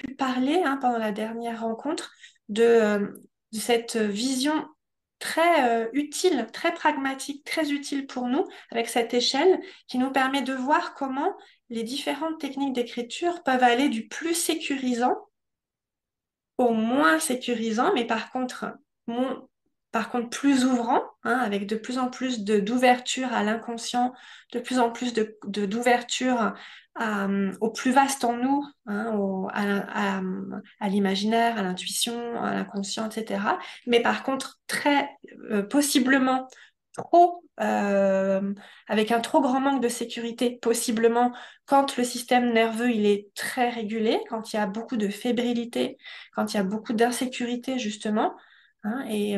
pu parler pendant la dernière rencontre de cette vision très utile, très pragmatique, très utile pour nous, avec cette échelle qui nous permet de voir comment les différentes techniques d'écriture peuvent aller du plus sécurisant au moins sécurisant, mais mon- par contre plus ouvrant, avec de plus en plus d'ouverture à l'inconscient, de plus en plus d'ouverture au plus vaste en nous, à l'imaginaire, à l'intuition, à l'inconscient, etc. Mais par contre très possiblement trop, avec un trop grand manque de sécurité, possiblement quand le système nerveux il est très régulé, quand il y a beaucoup de fébrilité, quand il y a beaucoup d'insécurité, justement. Et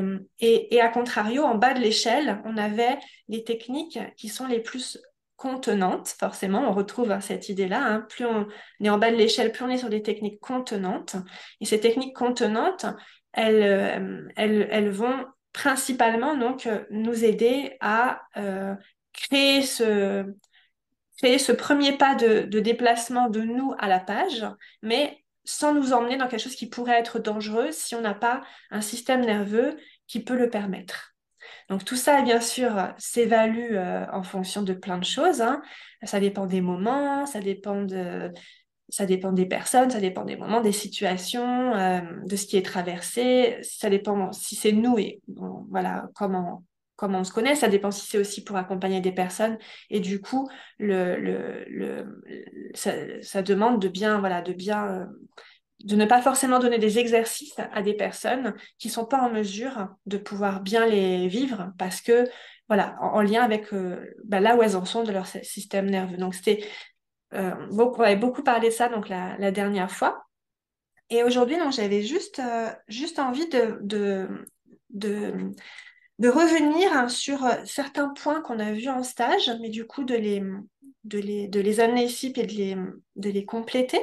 à contrario, en bas de l'échelle, on avait les techniques qui sont les plus contenantes, forcément, on retrouve cette idée-là. Plus on est en bas de l'échelle, plus on est sur des techniques contenantes. Et ces techniques contenantes, elles vont principalement donc nous aider à créer ce premier pas de déplacement de nous à la page, mais sans nous emmener dans quelque chose qui pourrait être dangereux si on n'a pas un système nerveux qui peut le permettre. Donc tout ça, bien sûr, s'évalue en fonction de plein de choses, hein. Ça dépend des moments, ça dépend des personnes, ça dépend des moments, des situations, de ce qui est traversé. Ça dépend si c'est nous et bon, voilà comment on se connaît. Ça dépend si c'est aussi pour accompagner des personnes. Et du coup, ça demande de bien, voilà, de ne pas forcément donner des exercices à des personnes qui sont pas en mesure de pouvoir bien les vivre parce que, voilà, en lien avec là où elles en sont de leur système nerveux. Donc, on avait beaucoup parlé de ça donc la dernière fois. Et aujourd'hui, donc, j'avais juste envie de, de revenir sur certains points qu'on a vus en stage, mais du coup de les amener ici et de les compléter.